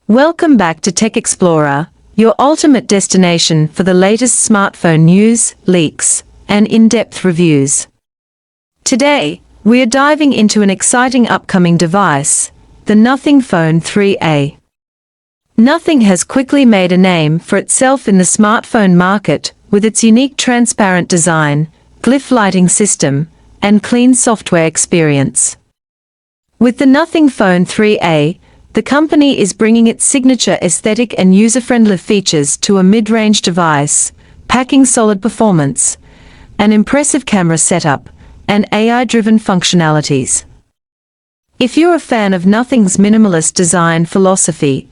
Welcome back to Tech Explorer, your ultimate destination for the latest smartphone news, leaks, and in-depth reviews. Today, we are diving into an exciting upcoming device, the Nothing Phone 3A. Nothing has quickly made a name for itself in the smartphone market with its unique transparent design, Glyph lighting system, and clean software experience. With the Nothing Phone 3A, the company is bringing its signature aesthetic and user-friendly features to a mid-range device, packing solid performance, an impressive camera setup, and AI-driven functionalities. If you're a fan of Nothing's minimalist design philosophy,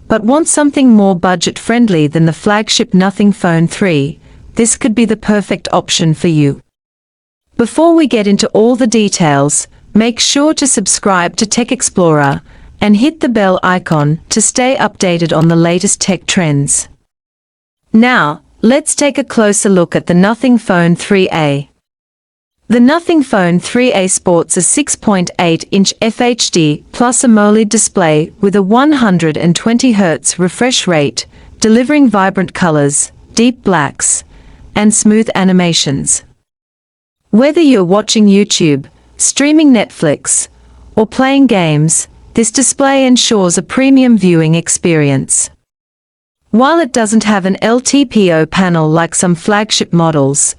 but want something more budget-friendly than the flagship Nothing Phone 3, this could be the perfect option for you. Before we get into all the details, make sure to subscribe to Tech Explorer and hit the bell icon to stay updated on the latest tech trends. Now, let's take a closer look at the Nothing Phone 3A. The Nothing Phone 3A sports a 6.8-inch FHD plus AMOLED display with a 120Hz refresh rate, delivering vibrant colors, deep blacks, and smooth animations. Whether you're watching YouTube, streaming Netflix, or playing games, this display ensures a premium viewing experience. While it doesn't have an LTPO panel like some flagship models,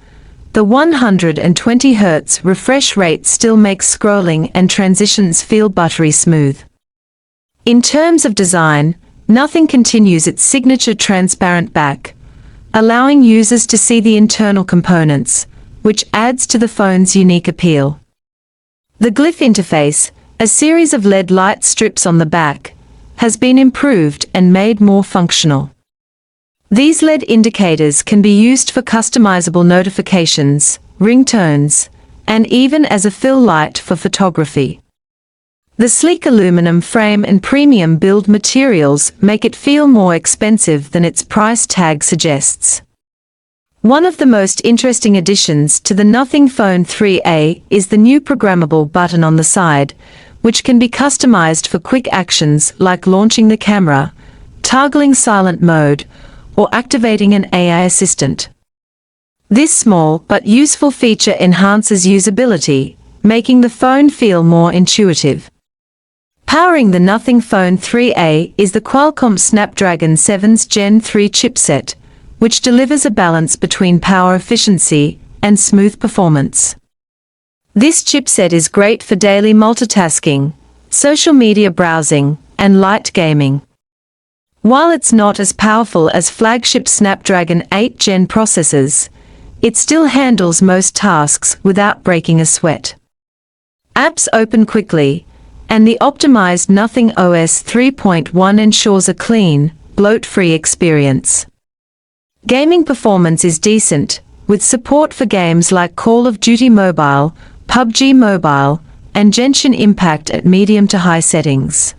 the 120Hz refresh rate still makes scrolling and transitions feel buttery smooth. In terms of design, Nothing continues its signature transparent back, allowing users to see the internal components, which adds to the phone's unique appeal. The Glyph interface, a series of LED light strips on the back, has been improved and made more functional. These LED indicators can be used for customizable notifications, ringtones, and even as a fill light for photography. The sleek aluminum frame and premium build materials make it feel more expensive than its price tag suggests. One of the most interesting additions to the Nothing Phone 3A is the new programmable button on the side, which can be customized for quick actions like launching the camera, toggling silent mode, or activating an AI assistant. This small but useful feature enhances usability, making the phone feel more intuitive. Powering the Nothing Phone 3A is the Qualcomm Snapdragon 7's Gen 3 chipset, which delivers a balance between power efficiency and smooth performance. This chipset is great for daily multitasking, social media browsing, and light gaming. While it's not as powerful as flagship Snapdragon 8 Gen processors, it still handles most tasks without breaking a sweat. Apps open quickly, and the optimized Nothing OS 3.1 ensures a clean, bloat-free experience. Gaming performance is decent, with support for games like Call of Duty Mobile, PUBG Mobile, and Genshin Impact at medium to high settings.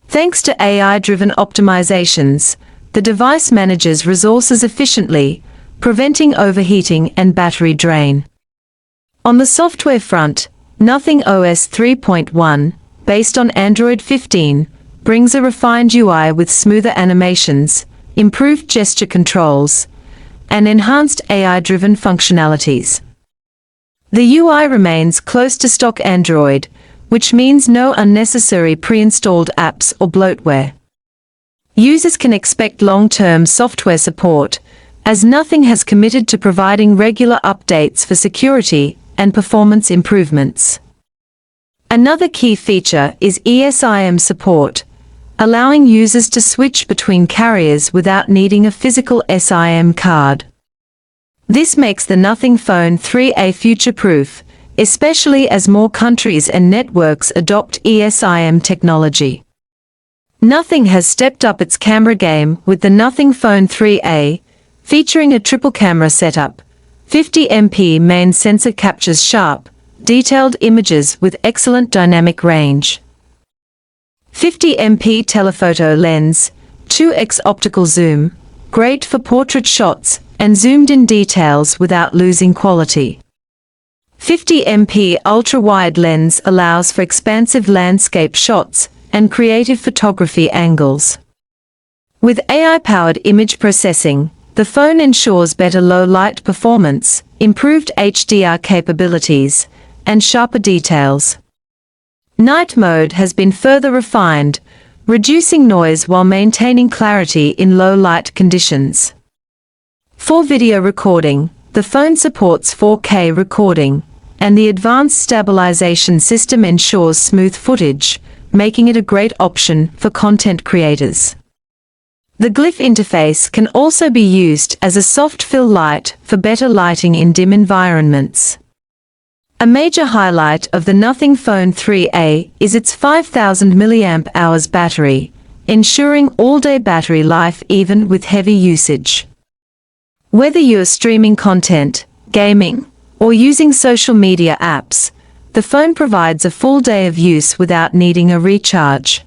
Thanks to AI-driven optimizations, the device manages resources efficiently, preventing overheating and battery drain. On the software front, Nothing OS 3.1, based on Android 15, brings a refined UI with smoother animations, improved gesture controls, and enhanced AI-driven functionalities. The UI remains close to stock Android, which means no unnecessary pre-installed apps or bloatware. Users can expect long-term software support, as Nothing has committed to providing regular updates for security and performance improvements. Another key feature is eSIM support, allowing users to switch between carriers without needing a physical SIM card. This makes the Nothing Phone 3A future-proof, especially as more countries and networks adopt eSIM technology. Nothing has stepped up its camera game with the Nothing Phone 3A, featuring a triple camera setup. 50MP main sensor captures sharp, detailed images with excellent dynamic range. 50MP telephoto lens, 2x optical zoom, great for portrait shots and zoomed-in details without losing quality. 50MP ultrawide lens allows for expansive landscape shots and creative photography angles. With AI-powered image processing, the phone ensures better low-light performance, improved HDR capabilities, and sharper details. Night mode has been further refined, reducing noise while maintaining clarity in low-light conditions. For video recording, the phone supports 4K recording, and the advanced stabilization system ensures smooth footage, making it a great option for content creators. The Glyph interface can also be used as a soft fill light for better lighting in dim environments. A major highlight of the Nothing Phone 3A is its 5000 mAh battery, ensuring all-day battery life even with heavy usage. Whether you're streaming content, gaming, or using social media apps, the phone provides a full day of use without needing a recharge.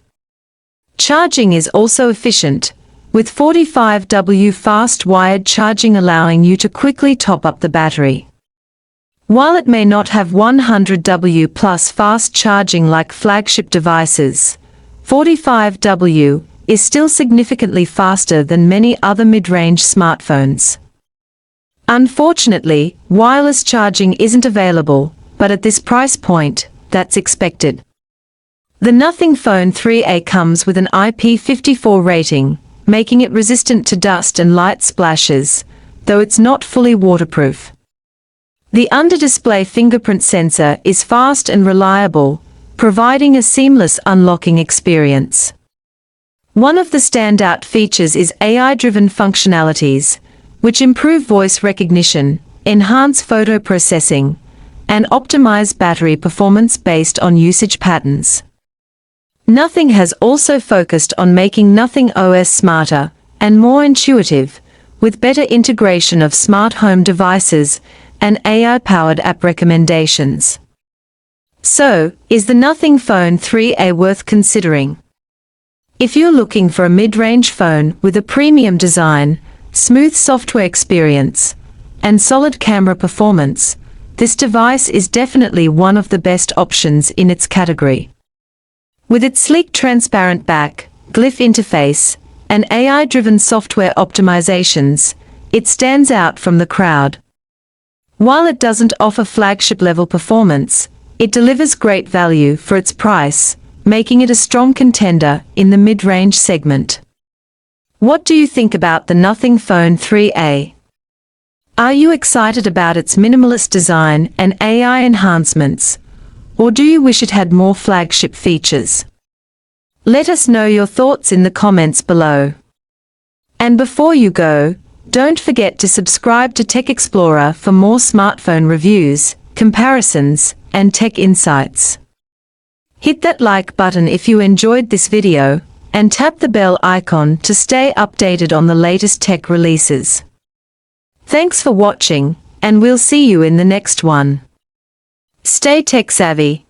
Charging is also efficient, with 45W fast wired charging allowing you to quickly top up the battery. While it may not have 100W plus fast charging like flagship devices, 45W is still significantly faster than many other mid-range smartphones. Unfortunately, wireless charging isn't available, but at this price point, that's expected. The Nothing Phone 3A comes with an IP54 rating, making it resistant to dust and light splashes, though it's not fully waterproof. The under-display fingerprint sensor is fast and reliable, providing a seamless unlocking experience. One of the standout features is AI-driven functionalities, which improve voice recognition, enhance photo processing, and optimize battery performance based on usage patterns. Nothing has also focused on making Nothing OS smarter and more intuitive, with better integration of smart home devices and AI-powered app recommendations. So, is the Nothing Phone 3A worth considering? If you're looking for a mid-range phone with a premium design, smooth software experience, and solid camera performance, this device is definitely one of the best options in its category. With its sleek transparent back, Glyph interface, and AI-driven software optimizations, it stands out from the crowd. While it doesn't offer flagship-level performance, it delivers great value for its price, making it a strong contender in the mid-range segment. What do you think about the Nothing Phone 3A? Are you excited about its minimalist design and AI enhancements, or do you wish it had more flagship features? Let us know your thoughts in the comments below. And before you go, don't forget to subscribe to Tech Explorer for more smartphone reviews, comparisons, and tech insights. Hit that like button if you enjoyed this video, and tap the bell icon to stay updated on the latest tech releases. Thanks for watching, and we'll see you in the next one. Stay tech savvy.